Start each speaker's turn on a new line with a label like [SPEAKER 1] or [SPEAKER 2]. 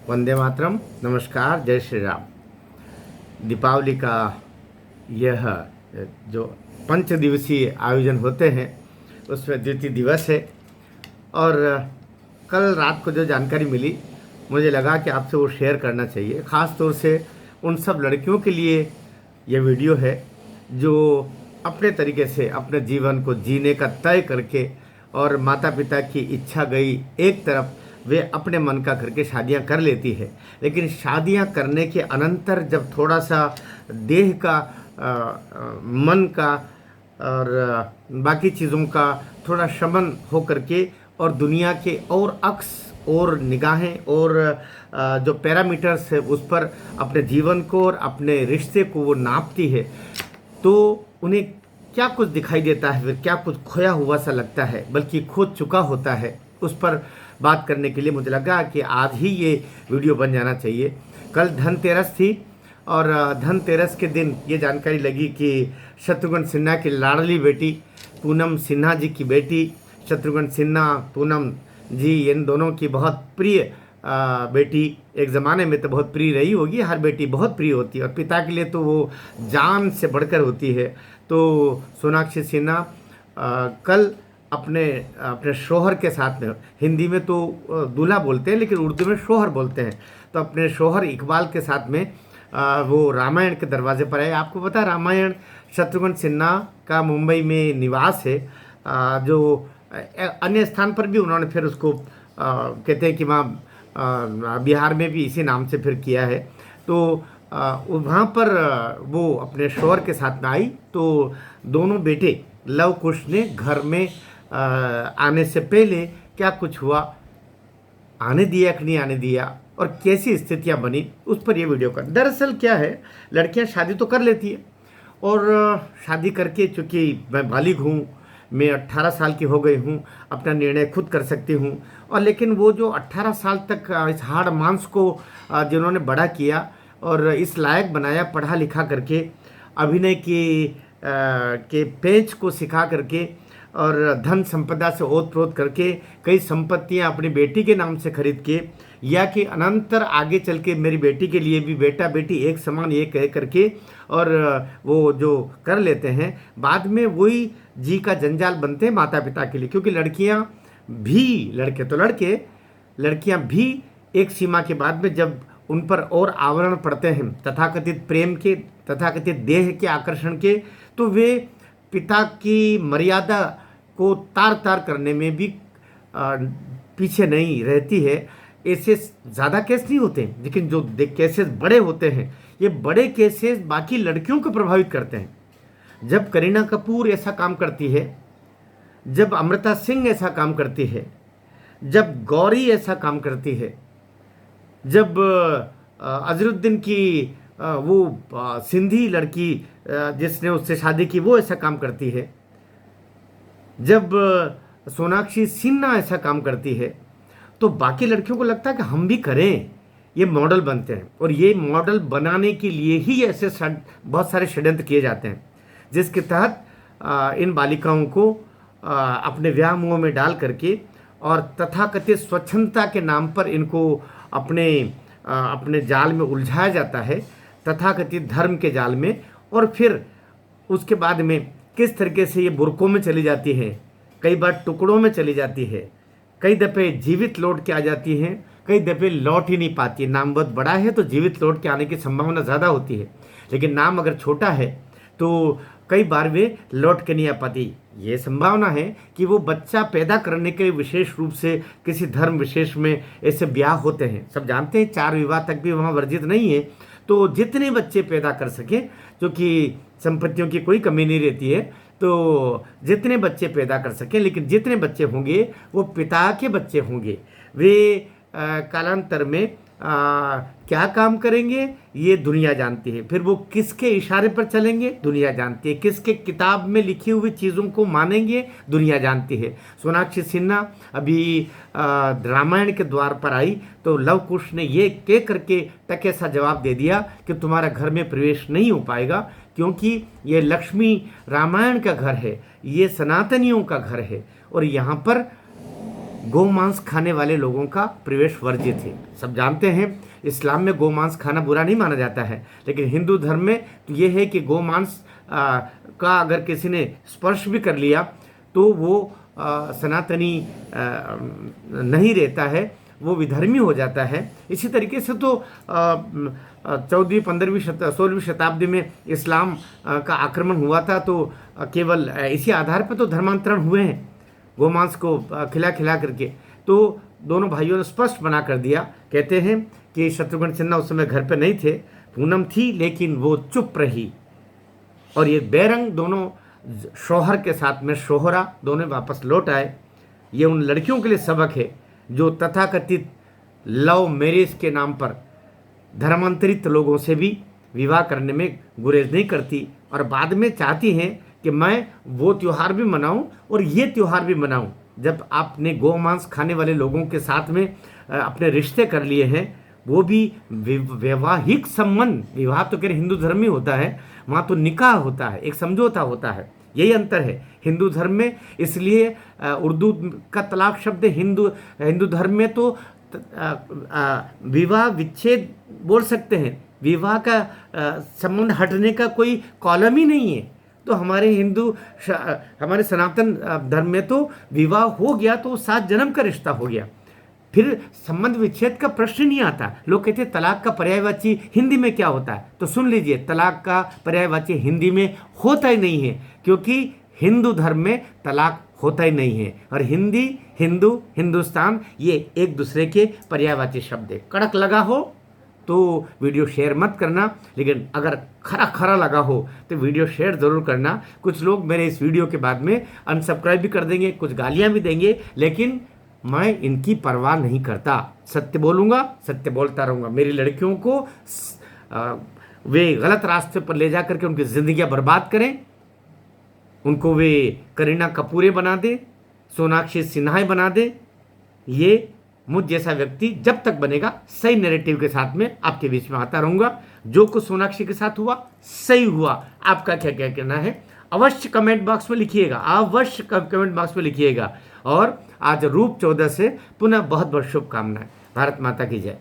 [SPEAKER 1] वंदे मातरम। नमस्कार, जय श्री राम। दीपावली का यह जो 5 दिवसीय आयोजन होते हैं उसमें द्वितीय दिवस है। और कल रात को जो जानकारी मिली, मुझे लगा कि आपसे वो शेयर करना चाहिए। ख़ास तौर से उन सब लड़कियों के लिए यह वीडियो है जो अपने तरीके से अपने जीवन को जीने का तय करके और माता पिता की इच्छा गई एक तरफ, वे अपने मन का करके शादियां कर लेती है। लेकिन शादियां करने के अनंतर जब थोड़ा सा देह का मन का और बाकी चीज़ों का थोड़ा शमन हो करके और दुनिया के और अक्स और निगाहें और जो पैरामीटर्स है उस पर अपने जीवन को और अपने रिश्ते को वो नापती है, तो उन्हें क्या कुछ दिखाई देता है, फिर क्या कुछ खोया हुआ सा लगता है, बल्कि खो चुका होता है। उस पर बात करने के लिए मुझे लगा कि आज ही ये वीडियो बन जाना चाहिए। कल धनतेरस थी और धनतेरस के दिन ये जानकारी लगी कि शत्रुघ्न सिन्हा की लाडली बेटी पूनम सिन्हा जी की बेटी, शत्रुघ्न सिन्हा पूनम जी इन दोनों की बहुत प्रिय बेटी, एक ज़माने में तो बहुत प्रिय रही होगी, हर बेटी बहुत प्रिय होती है और पिता के लिए तो वो जान से बढ़कर होती है। तो सोनाक्षी सिन्हा कल अपने अपने शोहर के साथ में, हिंदी में तो दूल्हा बोलते हैं लेकिन उर्दू में शोहर बोलते हैं, तो अपने शोहर इकबाल के साथ में वो रामायण के दरवाजे पर आए। आपको पता है रामायण शत्रुघ्न सिन्हा का मुंबई में निवास है, जो अन्य स्थान पर भी उन्होंने फिर उसको कहते हैं कि वहाँ बिहार में भी इसी नाम से फिर किया है। तो वहाँ पर वो अपने शोहर के साथ में आई, तो दोनों बेटे लव कुश ने घर में आने से पहले क्या कुछ हुआ, आने दिया कि नहीं आने दिया और कैसी स्थितियाँ बनी, उस पर ये वीडियो कर। दरअसल क्या है, लड़कियाँ शादी तो कर लेती है और शादी करके, चूँकि मैं बालिग हूँ, मैं 18 साल की हो गई हूँ, अपना निर्णय खुद कर सकती हूँ। और लेकिन वो जो 18 साल तक इस हाड़ मांस को जिन्होंने बड़ा किया और इस लायक बनाया, पढ़ा लिखा करके, अभिनय के पेंच को सिखा करके और धन संपदा से ओत प्रोत करके कई संपत्तियां अपनी बेटी के नाम से खरीद के, या कि अनंतर आगे चल के मेरी बेटी के लिए भी बेटा बेटी एक समान ये कह करके और वो जो कर लेते हैं, बाद में वही जी का जंजाल बनते हैं माता पिता के लिए। क्योंकि लड़कियां भी, लड़के तो लड़के, लड़कियां भी एक सीमा के बाद में जब उन पर और आवरण पड़ते हैं तथाकथित प्रेम के, तथाकथित देह के आकर्षण के, तो वे पिता की मर्यादा को तार तार करने में भी पीछे नहीं रहती है। ऐसे ज़्यादा केस नहीं होते, लेकिन जो केसेस बड़े होते हैं, ये बड़े केसेस बाकी लड़कियों को प्रभावित करते हैं। जब करीना कपूर ऐसा काम करती है, जब अमृता सिंह ऐसा काम करती है, जब गौरी ऐसा काम करती है, जब अजरुद्दीन की वो सिंधी लड़की जिसने उससे शादी की वो ऐसा काम करती है, जब सोनाक्षी सिन्हा ऐसा काम करती है, तो बाकी लड़कियों को लगता है कि हम भी करें। ये मॉडल बनते हैं और ये मॉडल बनाने के लिए ही ऐसे बहुत सारे षड्यंत्र किए जाते हैं, जिसके तहत इन बालिकाओं को अपने व्याह मुँह में डाल करके और तथाकथित स्वच्छंदता के नाम पर इनको अपने जाल में उलझाया जाता है, तथाकथित धर्म के जाल में। और फिर उसके बाद में किस तरीके से ये बुर्कों में चली जाती है, कई बार टुकड़ों में चली जाती है, कई दफ़े जीवित लौट के आ जाती हैं, कई दफ़े लौट ही नहीं पाती। नाम बहुत बड़ा है तो जीवित लौट के आने की संभावना ज़्यादा होती है, लेकिन नाम अगर छोटा है तो कई बार वे लौट के नहीं आ पाती। ये संभावना है कि वो बच्चा पैदा करने के विशेष रूप से किसी धर्म विशेष में ऐसे ब्याह होते हैं। सब जानते हैं 4 विवाह तक भी वहाँ वर्जित नहीं है, तो जितने बच्चे पैदा कर सकें, क्योंकि संपत्तियों की कोई कमी नहीं रहती है, तो जितने बच्चे पैदा कर सकें, लेकिन जितने बच्चे होंगे वो पिता के बच्चे होंगे। वे कालांतर में क्या काम करेंगे ये दुनिया जानती है, फिर वो किसके इशारे पर चलेंगे दुनिया जानती है, किसके किताब में लिखी हुई चीज़ों को मानेंगे दुनिया जानती है। सोनाक्षी सिन्हा अभी रामायण के द्वार पर आई तो लव कुश ने ये कह करके टके सा जवाब दे दिया कि तुम्हारा घर में प्रवेश नहीं हो पाएगा, क्योंकि ये लक्ष्मी रामायण का घर है, ये सनातनियों का घर है और यहाँ पर गोमांस खाने वाले लोगों का प्रवेश वर्जित है। सब जानते हैं इस्लाम में गोमांस खाना बुरा नहीं माना जाता है, लेकिन हिंदू धर्म में तो ये है कि गोमांस का अगर किसी ने स्पर्श भी कर लिया तो वो सनातनी नहीं रहता है, वो विधर्मी हो जाता है। इसी तरीके से तो 14वीं 15वीं 16वीं शताब्दी में इस्लाम का आक्रमण हुआ था, तो केवल इसी आधार पर तो धर्मांतरण हुए हैं, गोमांस को खिला खिला करके। तो दोनों भाइयों ने स्पष्ट बना कर दिया। कहते हैं कि शत्रुघ्न सिन्हा उस समय घर पर नहीं थे, पूनम थी लेकिन वो चुप रही, और ये बेरंग दोनों शौहर के साथ में शोहरा दोनों वापस लौट आए। ये उन लड़कियों के लिए सबक है जो तथाकथित लव मैरिज के नाम पर धर्मांतरित लोगों से भी विवाह करने में गुरेज नहीं करती, और बाद में चाहती हैं कि मैं वो त्यौहार भी मनाऊं और ये त्यौहार भी मनाऊं। जब आपने गोमांस खाने वाले लोगों के साथ में अपने रिश्ते कर लिए हैं, वो भी वैवाहिक संबंध, विवाह तो कह रहे हिंदू धर्म में होता है, वहाँ तो निकाह होता है, एक समझौता होता है। यही अंतर है हिंदू धर्म में। इसलिए उर्दू का तलाक शब्द हिंदू धर्म में तो विवाह विच्छेद बोल सकते हैं, विवाह का संबंध हटने का कोई कॉलम ही नहीं है। तो हमारे सनातन धर्म में तो विवाह हो गया तो 7 जन्म का रिश्ता हो गया, फिर संबंध विच्छेद का प्रश्न नहीं आता। लोग कहते हैं तलाक का पर्यायवाची हिंदी में क्या होता है, तो सुन लीजिए, तलाक का पर्यायवाची हिंदी में होता ही नहीं है, क्योंकि हिंदू धर्म में तलाक होता ही नहीं है, और हिंदी, हिंदू, हिंदुस्तान ये एक दूसरे के पर्यायवाची शब्द है। कड़क लगा हो तो वीडियो शेयर मत करना, लेकिन अगर खरा खरा लगा हो तो वीडियो शेयर ज़रूर करना। कुछ लोग मेरे इस वीडियो के बाद में अनसब्सक्राइब भी कर देंगे, कुछ गालियाँ भी देंगे, लेकिन मैं इनकी परवाह नहीं करता। सत्य बोलूँगा, सत्य बोलता रहूँगा। मेरी लड़कियों को वे गलत रास्ते पर ले जा करके उनकी ज़िंदगियाँ बर्बाद करें, उनको वे करीना कपूरे बना दे, सोनाक्षी सिन्हा बना दे, ये मुझ जैसा व्यक्ति जब तक बनेगा सही नैरेटिव के साथ में आपके बीच में आता रहूँगा। जो कुछ सोनाक्षी के साथ हुआ सही हुआ, आपका क्या क्या कहना है अवश्य कमेंट बॉक्स में लिखिएगा, अवश्य कमेंट बॉक्स में लिखिएगा। और आज रूप 14 से पुनः बहुत बहुत शुभकामनाएं। भारत माता की जय।